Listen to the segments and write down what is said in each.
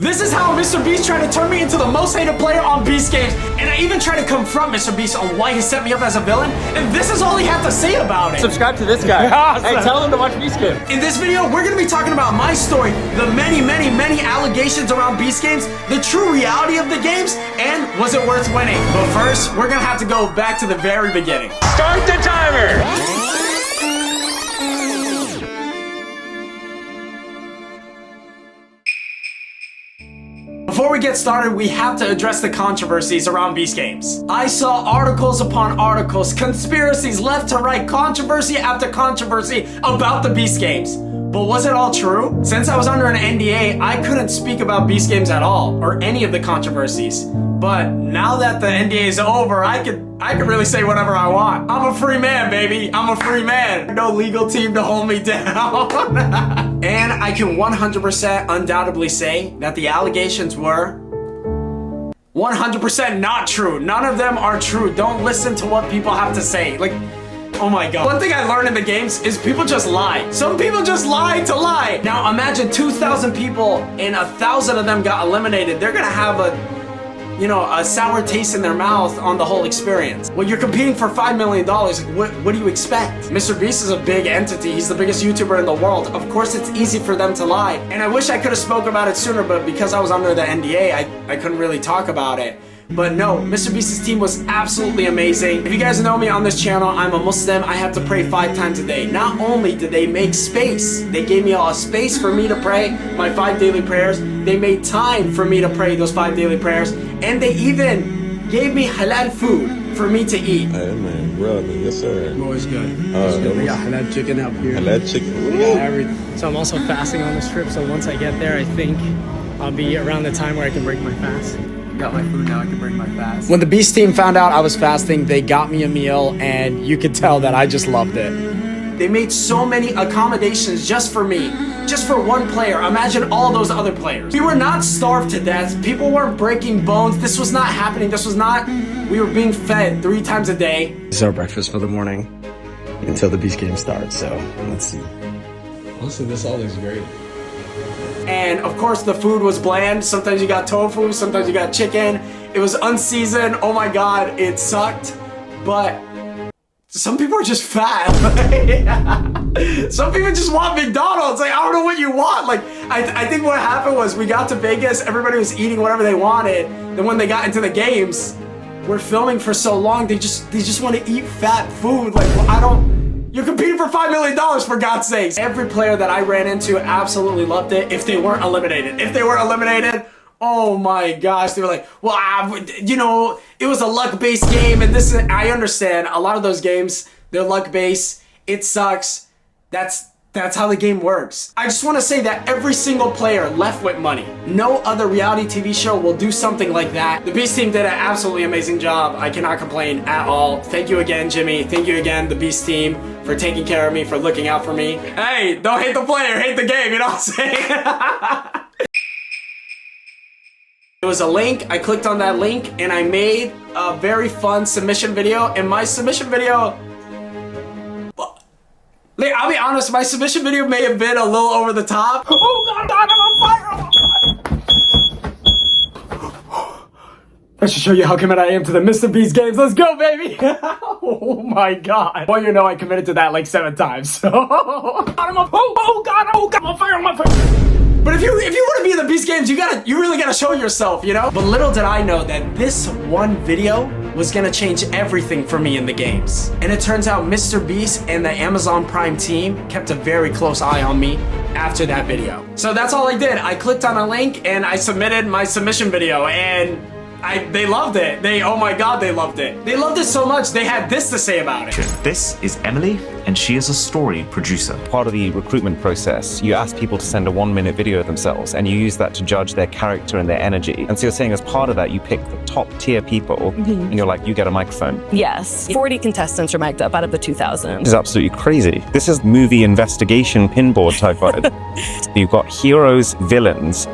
This is how MrBeast tried to turn me into the most hated player on Beast Games, and I even tried to confront MrBeast on why he set me up as a villain, and this is all he had to say about it. Subscribe to this guy. Hey, tell him to watch Beast Games. In this video, we're gonna be talking about my story, the many allegations around Beast Games, the true reality of the games, and was it worth winning? But first, we're gonna have to go back to the very beginning. Start the timer! Before we get started, we have to address the controversies around Beast Games. I saw articles upon articles, conspiracies left to right, controversy after controversy about the Beast Games. But was it all true? Since I was under an NDA, I couldn't speak about Beast Games at all, or any of the controversies. But now that the NDA is over, I could really say whatever I want. I'm a free man, baby. I'm a free man. No legal team to hold me down. And I can 100% undoubtedly say that the allegations were 100% not true. None of them are true. Don't listen to what people have to say. Like, oh my god. One thing I learned in the games is people just lie. Some people just lie to lie. Now imagine 2,000 people and 1,000 of them got eliminated. They're gonna have a sour taste in their mouth on the whole experience. Well, you're competing for $5 million. Like, what do you expect? MrBeast is a big entity. He's the biggest YouTuber in the world. Of course, it's easy for them to lie. And I wish I could have spoke about it sooner, but because I was under the NDA, I couldn't really talk about it. But no, MrBeast's team was absolutely amazing. If you guys know me on this channel, I'm a Muslim. I have to pray 5 times a day. Not only did they make space, they gave me a space for me to pray my 5 daily prayers. They made time for me to pray those 5 daily prayers. And they even gave me halal food for me to eat. Hey man, brother, yes sir. Always good. We got halal chicken up here. Halal chicken. We got everything. So I'm also fasting on this trip, so once I get there, I think I'll be around the time where I can break my fast. Got my food now, I can break my fast. When the Beast team found out I was fasting, they got me a meal, and you could tell that I just loved it. They made so many accommodations just for me, just for one player. Imagine all those other players. We were not starved to death. People weren't breaking bones. This was not happening. We were being fed 3 times a day. This is our breakfast for the morning until the Beast Game starts, so let's see. Also, this all looks great. And of course the food was bland. Sometimes you got tofu, sometimes you got chicken. It was unseasoned. Oh my god, it sucked. But some people are just fat. Some people just want McDonald's. Like, I don't know what you want. Like, I think what happened was we got to Vegas, everybody was eating whatever they wanted. Then when they got into the games, we're filming for so long, they just want to eat fat food. Like, well, you're competing for $5 million, for God's sakes. Every player that I ran into absolutely loved it if they weren't eliminated. If they were eliminated, oh my gosh, they were like, well, it was a luck-based game, and this is, I understand, a lot of those games, they're luck-based, it sucks, that's how the game works. I just want to say that every single player left with money. No other reality TV show will do something like that. The Beast team did an absolutely amazing job. I cannot complain at all. Thank you again, Jimmy. Thank you again, the Beast team, for taking care of me, for looking out for me. Hey, don't hate the player, hate the game, you know what I'm saying? There was a link, I clicked on that link, and I made a very fun submission video, and my submission video, I'll be honest, my submission video may have been a little over the top. Oh god, I'm on fire! I should show you how committed I am to the MrBeast games. Let's go, baby! Oh my god. Well, you know I committed to that like 7 times, so... oh god, I'm on fire, I'm on fire! But if you want to be in the Beast Games, you really gotta show yourself, you know? But little did I know that this one video was gonna change everything for me in the games. And it turns out MrBeast and the Amazon Prime team kept a very close eye on me after that video. So that's all I did. I clicked on a link and I submitted my submission video, and they loved it. Oh my god, they loved it. They loved it so much, they had this to say about it. This is Emily, and she is a story producer. Part of the recruitment process, you ask people to send a 1-minute video of themselves, and you use that to judge their character and their energy. And so you're saying as part of that, you pick the top tier people, and you're like, you get a microphone. Yes, 40 contestants are mic'd up out of the 2,000. This is absolutely crazy. This is movie investigation pinboard type vibe. You've got heroes, villains,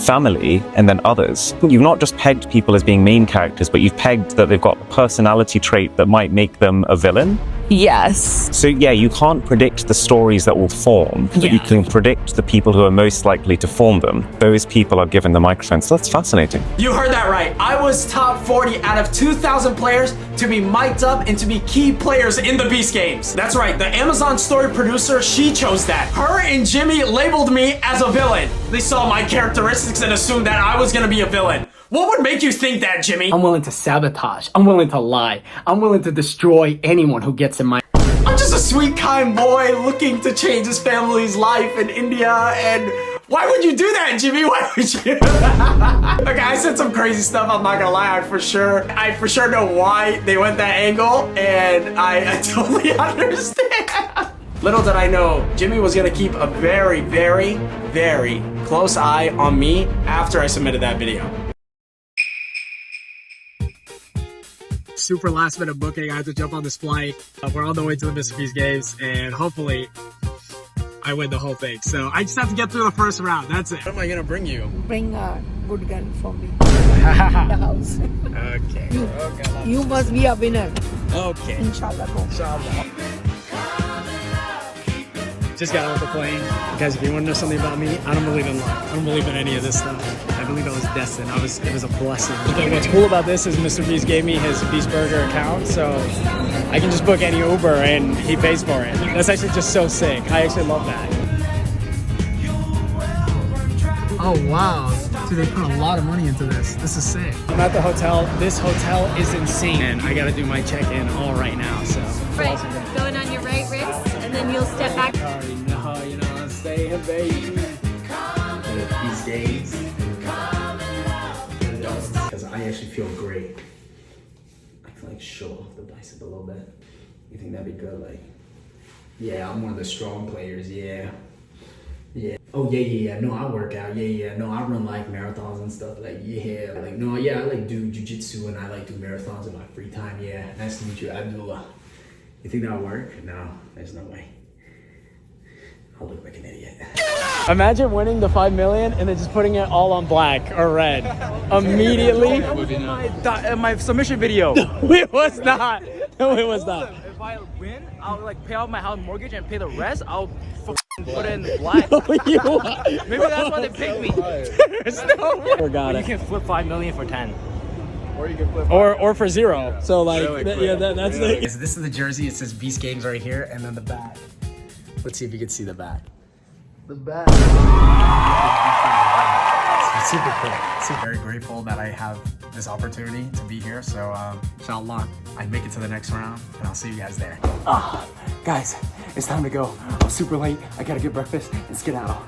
family, and then others. You've not just pegged people as being main characters, but you've pegged that they've got a personality trait that might make them a villain. Yes. So yeah, you can't predict the stories that will form, but you can predict the people who are most likely to form them. Those people are given the microphone, so that's fascinating. You heard that right. I was top 40 out of 2,000 players to be mic'd up and to be key players in the Beast Games. That's right, the Amazon story producer, she chose that. Her and Jimmy labeled me as a villain. They saw my characteristics and assumed that I was gonna be a villain. What would make you think that, Jimmy? I'm willing to sabotage. I'm willing to lie. I'm willing to destroy anyone who gets in my... I'm just a sweet, kind boy looking to change his family's life in India, and why would you do that, Jimmy? Why would you? Okay, I said some crazy stuff, I'm not gonna lie, I for sure know why they went that angle, and I totally understand. Little did I know, Jimmy was gonna keep a very, very, very close eye on me after I submitted that video. Super last minute booking. I had to jump on this flight. We're on the way to the MrBeast Games, and hopefully I win the whole thing. So I just have to get through the first round. That's it. What am I gonna bring you? Bring a good gun for me. The house. Okay. You must be a winner. Okay. Inshallah. Inshallah. Just got off the plane. Guys, if you want to know something about me, I don't believe in luck. I don't believe in any of this stuff. I believe I was destined. It was a blessing. Okay, what's cool about this is MrBeast gave me his Beast Burger account, so I can just book any Uber and he pays for it. That's actually just so sick. I actually love that. Oh wow, dude, they put a lot of money into this. This is sick. I'm at the hotel. This hotel is insane, and I gotta do my check-in all right now. So right, going on your right wrist, and then you'll step back. I already know, you know what I'm saying, baby. These days, because I actually feel great. I can like show off the bicep a little bit. You think that'd be good? Like, yeah, I'm one of the strong players. Yeah. Oh yeah. No, I work out. Yeah. No, I run like marathons and stuff. Like, yeah. Like, no, yeah, I like do jujitsu and I like do marathons in my free time. Yeah. Nice to meet you, Abdullaaa. You think that'll work? No, there's no way. I'll look like an idiot. Imagine winning the 5 million and then just putting it all on black or red immediately. My submission video. No, it was not. No, it was not. If I win, I'll like pay off my house mortgage and pay the rest. I'll put it in black. Maybe Maybe that's why they picked me. There's no way. Forgot You it. can flip 5 million for 10. Or you can flip. Or for 0. So like, Really quick. that's Really? the. This is the jersey. It says Beast Games right here, and then the back. Let's see if you can see the back. The back. It's super cool. So very grateful that I have this opportunity to be here. So, inshallah, I make it to the next round, and I'll see you guys there. Guys, it's time to go. I'm super late. I gotta get breakfast and skedaddle.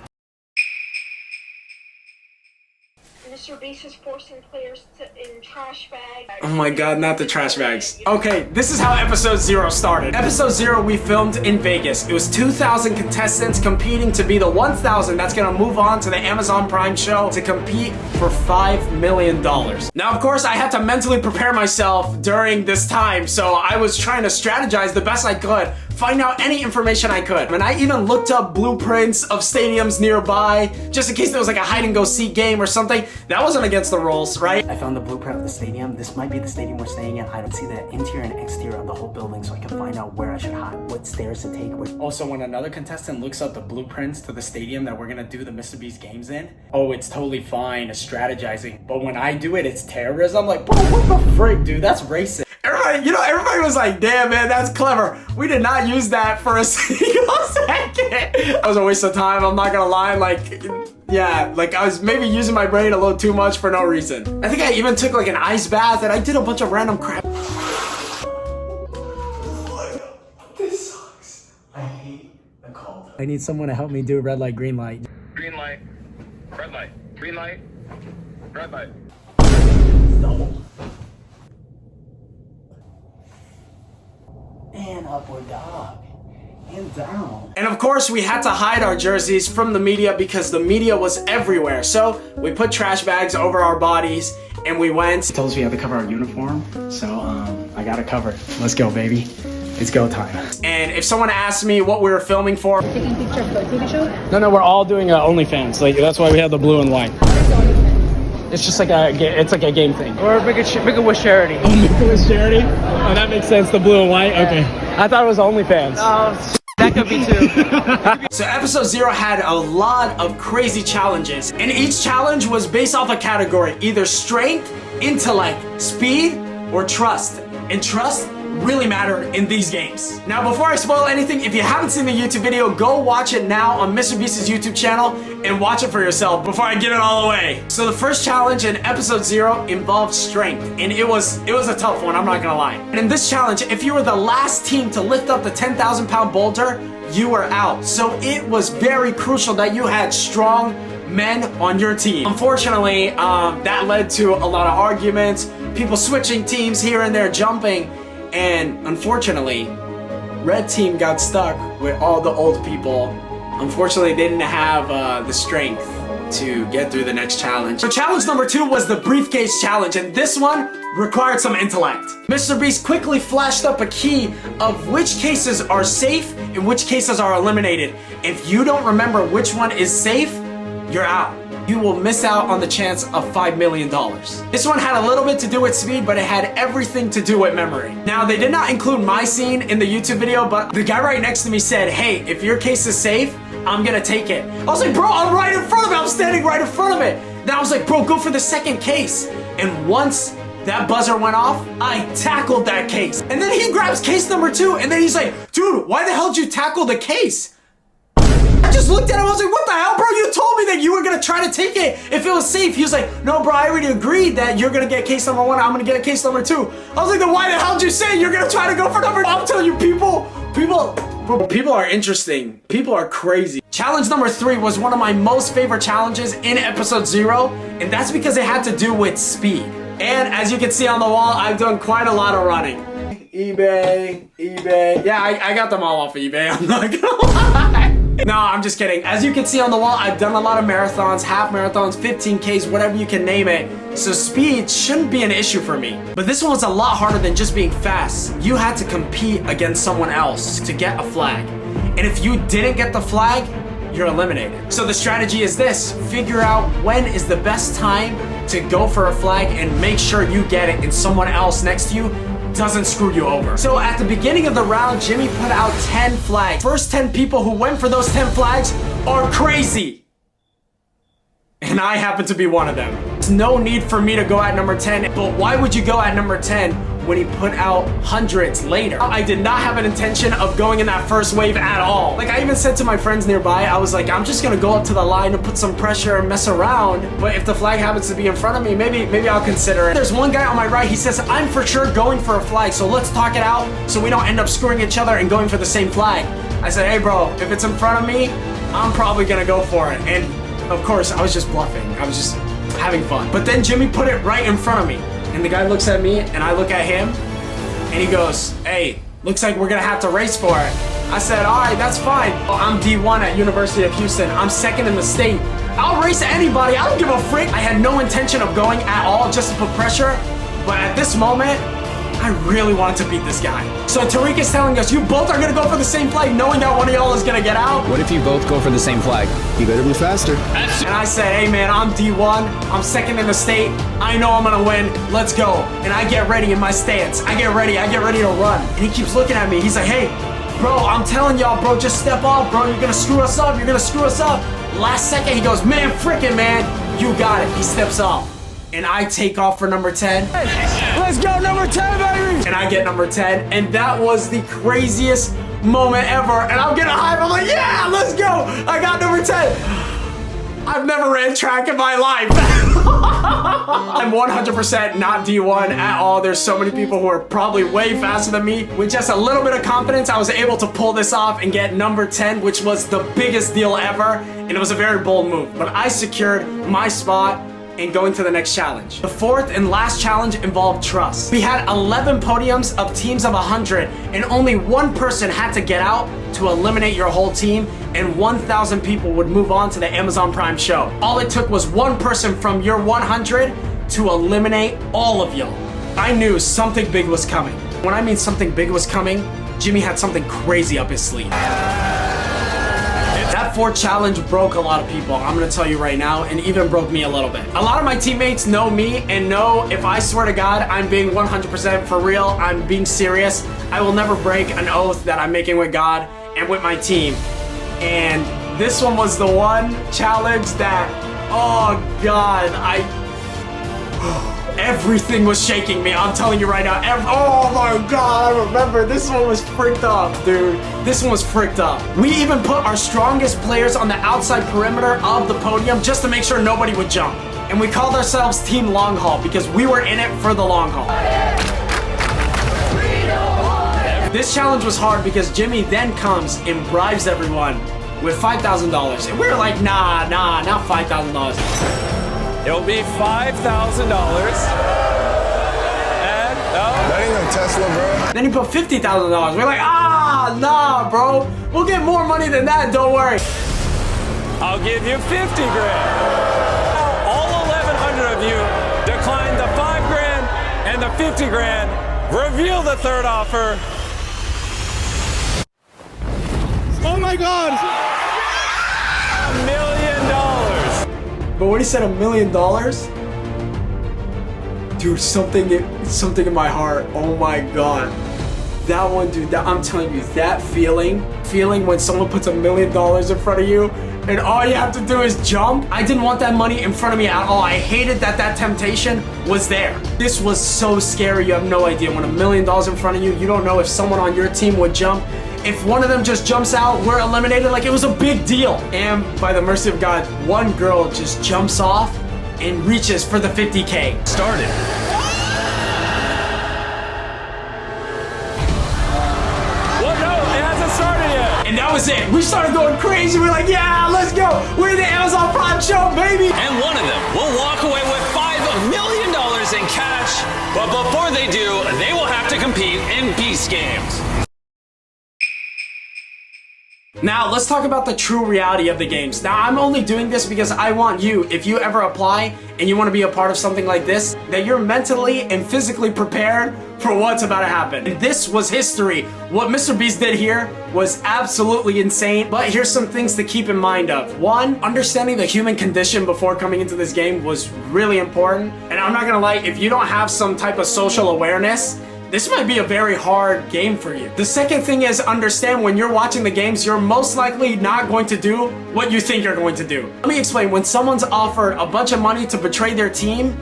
MrBeast is forcing players in trash bags. Oh my god, not the trash bags. Okay, this is how episode 0 started. Episode 0 we filmed in Vegas. It was 2,000 contestants competing to be the 1,000 that's gonna move on to the Amazon Prime show to compete for $5 million. Now, of course, I had to mentally prepare myself during this time, so I was trying to strategize the best I could, find out any information I could. And I even looked up blueprints of stadiums nearby, just in case there was like a hide and go seek game or something. That wasn't against the rules, right? I found the blueprint of the stadium. This might be the stadium we're staying in. I don't see the interior and exterior of the whole building, so I can find out where I should hide, what stairs to take. Also, when another contestant looks up the blueprints to the stadium that we're gonna do the MrBeast Games in, oh, it's totally fine, it's strategizing. But when I do it, it's terrorism. Like, bro, what the frick, dude? That's racist. Everybody was like, damn, man, that's clever. We did not use that for a single second. That was a waste of time, I'm not gonna lie. Like, yeah, like I was maybe using my brain a little too much for no reason. I think I even took like an ice bath and I did a bunch of random crap. This sucks. I hate the cold. I need someone to help me do red light, green light. Green light. Red light. Green light. Red light. Double. And upward dog. And down. And of course, we had to hide our jerseys from the media because the media was everywhere. So we put trash bags over our bodies and we went. He told us we had to cover our uniform, so I got it covered. Let's go, baby. It's go time. And if someone asked me what we were filming for, Taking picture for the TV show? No, we're all doing OnlyFans. Like, that's why we have the blue and white. It's just like it's like a game thing. Or make a wish charity. Oh, make a wish charity? Oh, that makes sense. The blue and white. Okay. I thought it was OnlyFans. That could be too. So episode 0 had a lot of crazy challenges, and each challenge was based off a category, either strength, intellect, speed, or trust. And trust really mattered in these games. Now, before I spoil anything, if you haven't seen the YouTube video, go watch it now on MrBeast's YouTube channel and watch it for yourself before I get it all away. So the first challenge in episode 0 involved strength, and it was a tough one, I'm not gonna lie. And in this challenge, if you were the last team to lift up the 10,000 pound boulder, you were out. So it was very crucial that you had strong men on your team. Unfortunately, that led to a lot of arguments, people switching teams here and there, jumping. And unfortunately, red team got stuck with all the old people. Unfortunately, they didn't have the strength to get through the next challenge. So challenge number 2 was the briefcase challenge, and this one required some intellect. MrBeast quickly flashed up a key of which cases are safe and which cases are eliminated. If you don't remember which one is safe, you're out. You will miss out on the chance of $5 million. This one had a little bit to do with speed, but it had everything to do with memory. Now, they did not include my scene in the YouTube video, but the guy right next to me said, hey, if your case is safe, I'm gonna take it. I was like, bro, I'm right in front of it. I'm standing right in front of it. Then I was like, bro, go for the second case. And once that buzzer went off, I tackled that case. And then he grabs case number 2, and then he's like, dude, why the hell did you tackle the case? I just looked at him, I was like, what the hell, bro? You told me that you were gonna try to take it if it was safe. He was like, no, bro, I already agreed that you're gonna get case number 1, I'm gonna get case number 2. I was like, then why the hell did you say you're gonna try to go for number 2? I'm telling you, people are interesting. People are crazy. Challenge number 3 was one of my most favorite challenges in episode 0, and that's because it had to do with speed. And as you can see on the wall, I've done quite a lot of running. eBay. Yeah, I got them all off of eBay, I'm not gonna lie. No, I'm just kidding. As you can see on the wall, I've done a lot of marathons, half marathons, 15Ks, whatever you can name it. So speed shouldn't be an issue for me. But this one was a lot harder than just being fast. You had to compete against someone else to get a flag. And if you didn't get the flag, you're eliminated. So the strategy is this: figure out when is the best time to go for a flag and make sure you get it and someone else next to you doesn't screw you over. So at the beginning of the round, Jimmy put out 10 flags. First 10 people who went for those 10 flags are crazy. And I happen to be one of them. There's no need for me to go at number 10, but why would you go at number 10 when he put out hundreds later? I did not have an intention of going in that first wave at all. Like, I even said to my friends nearby, I was like, I'm just gonna go up to the line and put some pressure and mess around, but if the flag happens to be in front of me, maybe I'll consider it. There's one guy on my right, he says, I'm for sure going for a flag, so let's talk it out so we don't end up screwing each other and going for the same flag. I said, hey bro, if it's in front of me, I'm probably gonna go for it. And of course, I was just bluffing. I was just having fun. But then Jimmy put it right in front of me. And the guy looks at me, and I look at him, and he goes, hey, looks like we're gonna have to race for it. I said, all right, that's fine. I'm D1 at University of Houston. I'm second in the state. I'll race anybody. I don't give a frick. I had no intention of going at all just to put pressure. But at this moment, I really wanted to beat this guy. So Tariq is telling us, you both are gonna go for the same flag, knowing that one of y'all is gonna get out. What if you both go for the same flag? You better be faster. And I said, hey man, I'm D1, I'm second in the state, I know I'm gonna win, let's go. And I get ready in my stance, I get ready to run. And he keeps looking at me, he's like, hey, bro, I'm telling y'all, bro, just step off, bro, you're gonna screw us up, Last second, he goes, man, frickin' man, you got it. He steps off. And I take off for number 10. Let's go, number 10, baby! And I get number 10, and that was the craziest moment ever. And I'm getting hype, I'm like, yeah, let's go! I got number 10. I've never ran track in my life. I'm 100% not D1 at all. There's so many people who are probably way faster than me. With just a little bit of confidence, I was able to pull this off and get number 10, which was the biggest deal ever. And it was a very bold move. But I secured my spot and going to the next challenge. The fourth and last challenge involved trust. We had 11 podiums of teams of 100, and only one person had to get out to eliminate your whole team, and 1,000 people would move on to the Amazon Prime show. All it took was one person from your 100 to eliminate all of y'all. I knew something big was coming. When I mean something big was coming, Jimmy had something crazy up his sleeve. That That 4 challenge broke a lot of people, I'm gonna tell you right now, and even broke me a little bit. A lot of my teammates know me and know if I swear to God, I'm being 100% for real, I'm being serious, I will never break an oath that I'm making with God and with my team. And this one was the one challenge that, oh God, everything was shaking me. I'm telling you right now. Oh my God, I remember this one was freaked up, dude. This one was freaked up. We even put our strongest players on the outside perimeter of the podium just to make sure nobody would jump. And we called ourselves Team Long Haul because we were in it for the long haul. This challenge was hard because Jimmy then comes and bribes everyone with $5,000. And we were like, nah, not $5,000. It'll be $5,000. And That ain't no Tesla, bro. Then he put $50,000. We're like, nah, bro. We'll get more money than that, don't worry. I'll give you 50 grand. All 1,100 of you declined the 5 grand and the 50 grand. Reveal the third offer. Oh my God! $1 million. But when he said $1 million, dude, something in my heart. Oh my God, that one, dude. I'm telling you, that feeling when someone puts $1 million in front of you, and all you have to do is jump. I didn't want that money in front of me at all. I hated that temptation was there. This was so scary. You have no idea. When $1 million in front of you, you don't know if someone on your team would jump. If one of them just jumps out, we're eliminated. Like, it was a big deal. And by the mercy of God, one girl just jumps off and reaches for the 50K. Started. Well, no, it hasn't started yet. And that was it. We started going crazy. We're like, yeah, let's go. We're the Amazon Prime show, baby. And one of them will walk away with $5 million in cash. But before they do, they will have to compete in Beast Games. Now, let's talk about the true reality of the games. Now, I'm only doing this because I want you, if you ever apply and you want to be a part of something like this, that you're mentally and physically prepared for what's about to happen. And this was history. What MrBeast did here was absolutely insane, but here's some things to keep in mind of. One, understanding the human condition before coming into this game was really important. And I'm not gonna lie, if you don't have some type of social awareness, this might be a very hard game for you. The second thing is understand when you're watching the games, you're most likely not going to do what you think you're going to do. Let me explain. When someone's offered a bunch of money to betray their team,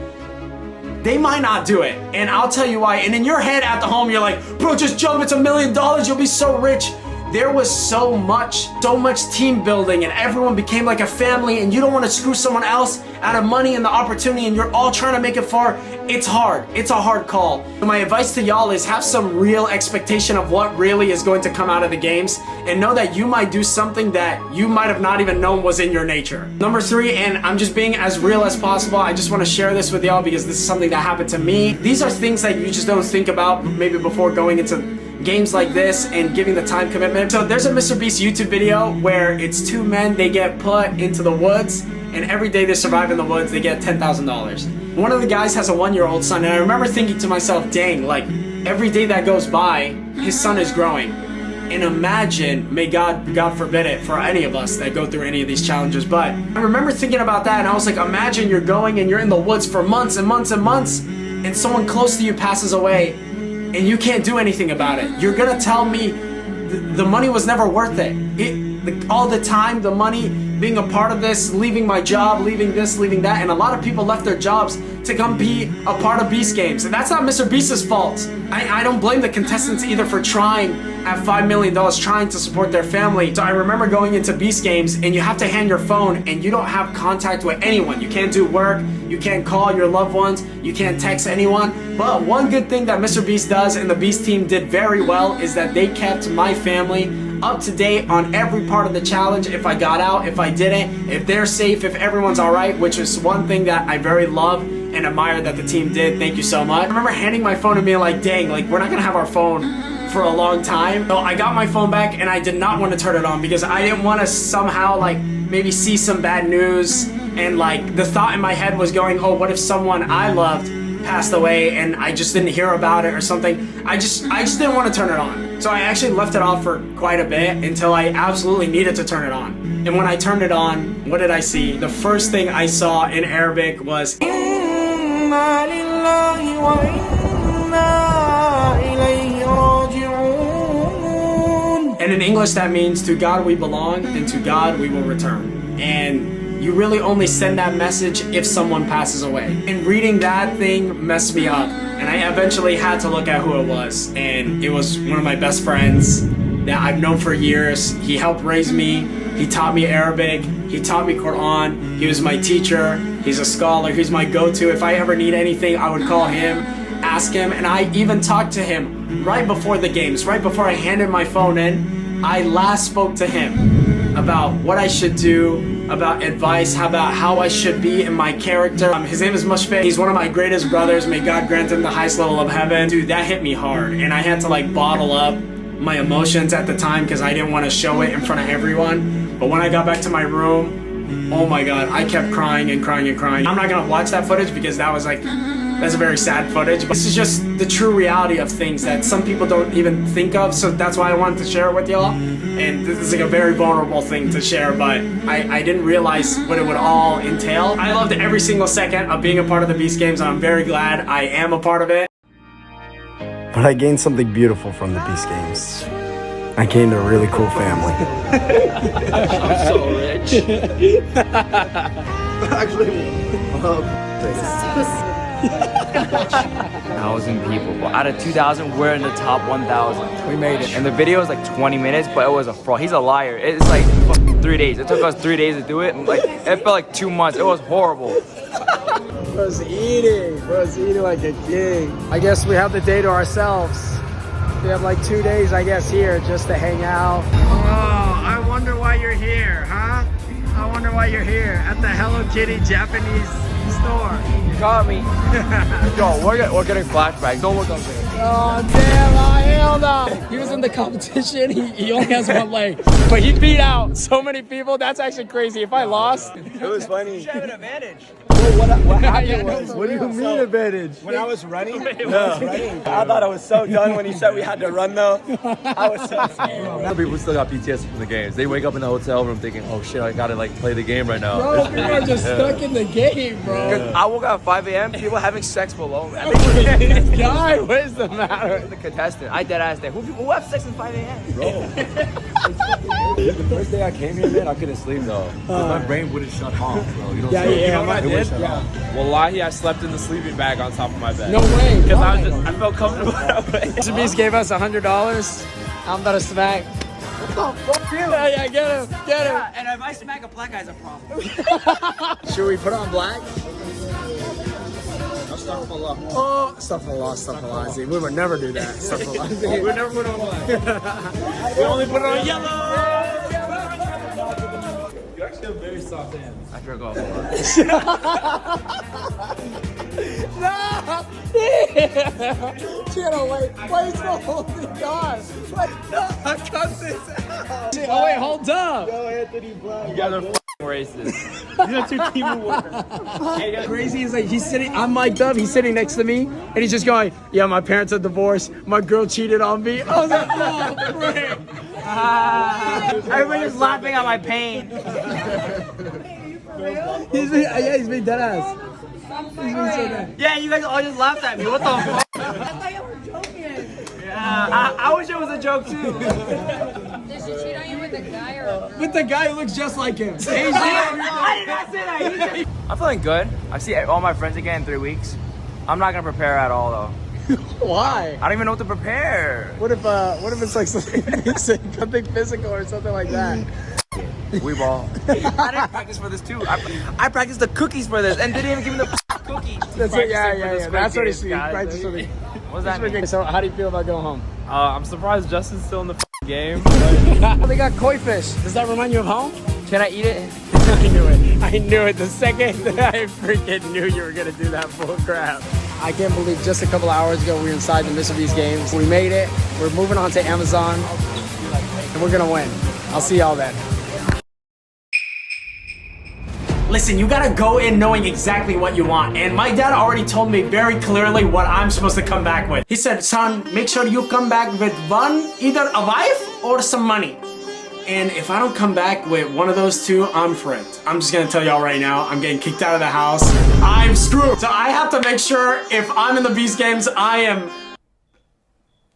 they might not do it. And I'll tell you why. And in your head at the home, you're like, bro, just jump, it's $1 million, you'll be so rich. There was so much team building and everyone became like a family and you don't want to screw someone else out of money and the opportunity and you're all trying to make it far. It's hard. It's a hard call. My advice to y'all is have some real expectation of what really is going to come out of the games and know that you might do something that you might have not even known was in your nature. Number 3, and I'm just being as real as possible. I just want to share this with y'all because this is something that happened to me. These are things that you just don't think about maybe before going into games like this and giving the time commitment. So there's a MrBeast YouTube video where it's 2 men, they get put into the woods and every day they survive in the woods, they get $10,000. One of the guys has a 1-year-old son and I remember thinking to myself, dang, like every day that goes by, his son is growing. And imagine, may God forbid it for any of us that go through any of these challenges, but I remember thinking about that and I was like, imagine you're going and you're in the woods for months and months and months and someone close to you passes away and you can't do anything about it. You're gonna tell me the money was never worth it. All the time, the money, being a part of this, leaving my job, leaving this, leaving that, and a lot of people left their jobs to come be a part of Beast Games. And that's not MrBeast's fault. I don't blame the contestants either for trying at $5 million, trying to support their family. So I remember going into Beast Games and you have to hand your phone and you don't have contact with anyone. You can't do work, you can't call your loved ones, you can't text anyone. But one good thing that MrBeast does and the Beast team did very well is that they kept my family up to date on every part of the challenge. If I got out, if I didn't, if they're safe, if everyone's alright, which is one thing that I very love and admire that the team did. Thank you so much. I remember handing my phone and being like, dang, like we're not gonna have our phone for a long time. So I got my phone back and I did not want to turn it on because I didn't want to somehow like maybe see some bad news and like the thought in my head was going, oh, what if someone I loved passed away and I just didn't hear about it or something, I just didn't want to turn it on. So I actually left it off for quite a bit until I absolutely needed to turn it on. And when I turned it on, what did I see? The first thing I saw in Arabic was and in English that means to God we belong and to God we will return. And you really only send that message if someone passes away. And reading that thing messed me up. And I eventually had to look at who it was. And it was one of my best friends that I've known for years. He helped raise me. He taught me Arabic. He taught me Quran. He was my teacher. He's a scholar. He's my go-to. If I ever need anything, I would call him, ask him. And I even talked to him right before the games, right before I handed my phone in. I last spoke to him about what I should do, about advice, about how I should be in my character. His name is Mushfiq. He's one of my greatest brothers. May God grant him the highest level of heaven. Dude, that hit me hard. And I had to like bottle up my emotions at the time because I didn't want to show it in front of everyone. But when I got back to my room, oh my God, I kept crying and crying and crying. I'm not gonna watch that footage because that was like, that's a very sad footage. But this is just the true reality of things that some people don't even think of. So that's why I wanted to share it with y'all. And this is like a very vulnerable thing to share, but I didn't realize what it would all entail. I loved every single second of being a part of the Beast Games, and I'm very glad I am a part of it. But I gained something beautiful from the Beast Games. I gained a really cool family. I'm so rich. Actually, 1,000 people. Well, out of 2,000, we're in the top 1,000. We made it. And the video was like 20 minutes, but it was a fraud. He's a liar. It's like 3 days. It took us 3 days to do it, and like it felt like 2 months. It was horrible. Bro's eating like a king. I guess we have the day to ourselves. We have like 2 days, I guess, here just to hang out. Oh, I wonder why you're here, huh? I wonder why you're here at the Hello Kitty Japanese store. You caught me. Yo, we're getting flashbacks. Don't look up there. Oh, damn, hell no. He was in the competition. He only has one leg. But he beat out so many people. That's actually crazy. If I lost, It was funny. You should have an advantage. What happened was, what do you mean advantage? when I was running, I thought I was so done when he said we had to run though. I was so scared. People still got PTSD from the games. They wake up in the hotel room thinking, oh shit, I gotta like play the game right now. bro, people are just stuck in the game, bro. I woke up at 5 a.m. People having sex below me. This guy, what is the matter? The contestant. I dead ass there. Who have sex at 5 a.m.? Bro. The first day I came here, man, I couldn't sleep though. 'Cause my brain wouldn't shut off, bro. You know what I'm saying? You know what I did? Wallahi, I slept in the sleeping bag on top of my bed. No way. Because I felt comfortable that way. MrBeast gave us $100. I'm about to smack. What the fuck? Yeah, get him. Yeah, and if I smack a black guy's a problem. Should we put on black? Oh, astaghfirullah. See, we would never do that. Astaghfirullah. We would never put on black. We only put it on yellow. You actually have very soft hands. I jerk off a lot. No! Wait, it's the holding God. Wait, no, I cut this out. Oh, wait, hold up. Yo, Anthony Black. You guys are racist. These are two team warriors. Crazy is like he's sitting, I'm mic'd up, he's sitting next to me, and he's just going, yeah, my parents are divorced, my girl cheated on me. I was like, oh, frick. Everybody's laughing at my pain. He's being dead ass. Yeah, you guys all just laughed at me. What the fuck? I thought you were joking. Yeah, I wish it was a joke too. Did she cheat on you with a guy or a girl? With the guy who looks just like him. I did not say that. I'm feeling good. I see all my friends again in 3 weeks. I'm not gonna prepare at all though. Why? I don't even know what to prepare. What if it's like something physical or something like that? We ball. I didn't practice for this too. I practiced the cookies for this and didn't even give me the cookies. That's it. Yeah. That's what he's practice for the. What's that mean? So how do you feel about going home? I'm surprised Justin's still in the game. They got koi fish. Does that remind you of home? Can I eat it? I knew it. The second that I freaking knew you were gonna do that bull crap. I can't believe just a couple hours ago we were inside the MrBeast Games. We made it. We're moving on to Amazon, and we're gonna win. I'll see y'all then. Listen, you gotta go in knowing exactly what you want. And my dad already told me very clearly what I'm supposed to come back with. He said, son, make sure you come back with one, either a wife or some money. And if I don't come back with one of those two, I'm fricked. I'm just gonna tell y'all right now, I'm getting kicked out of the house. I'm screwed. So I have to make sure if I'm in the Beast Games,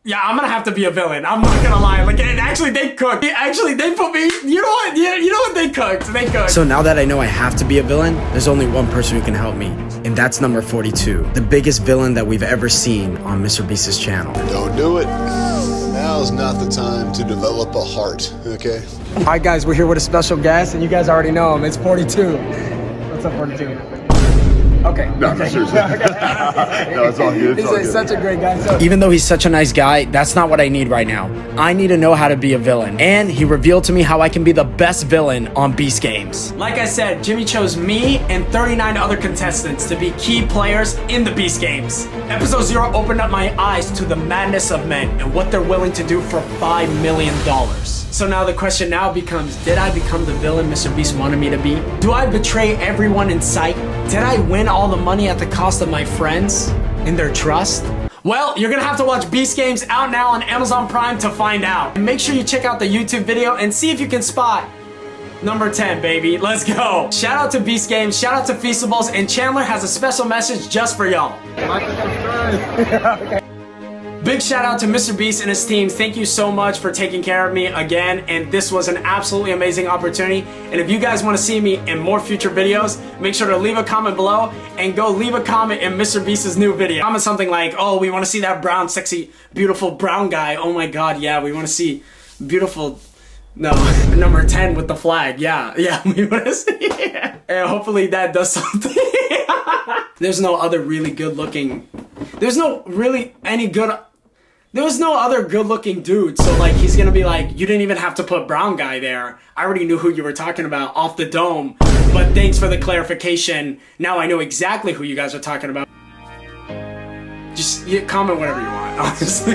yeah, I'm gonna have to be a villain. I'm not gonna lie. Like, and actually, they cooked. Actually, they put me. You know what? Yeah, you know what? They cooked. They cooked. So now that I know I have to be a villain, there's only one person who can help me, and that's number 42, the biggest villain that we've ever seen on MrBeast's channel. Don't do it. Now's not the time to develop a heart, okay? All right, guys, we're here with a special guest, and you guys already know him. It's 42. What's up, 42? Okay. No, seriously. No, it's all good. It's all good. He's such a great guy. So Even though he's such a nice guy, that's not what I need right now. I need to know how to be a villain. And he revealed to me how I can be the best villain on Beast Games. Like I said, Jimmy chose me and 39 other contestants to be key players in the Beast Games. Episode 0 opened up my eyes to the madness of men and what they're willing to do for $5 million. So now the question now becomes, did I become the villain MrBeast wanted me to be? Do I betray everyone in sight? Did I win all the money at the cost of my friends and their trust? Well, you're gonna have to watch Beast Games out now on Amazon Prime to find out. And make sure you check out the YouTube video and see if you can spot number 10, baby. Let's go. Shout out to Beast Games, shout out to Feastables, and Chandler has a special message just for y'all. Big shout out to MrBeast and his team. Thank you so much for taking care of me again. And this was an absolutely amazing opportunity. And if you guys want to see me in more future videos, make sure to leave a comment below and go leave a comment in MrBeast's new video. Comment something like, oh, we want to see that brown, sexy, beautiful brown guy. Oh my God, yeah, we want to see beautiful, no, number 10 with the flag. Yeah, we want to see it. And hopefully that does something. There's no other really good looking, there was no other good-looking dude, so like he's gonna be like, you didn't even have to put brown guy there. I already knew who you were talking about off the dome, but thanks for the clarification. Now I know exactly who you guys are talking about. Just comment whatever you want, honestly.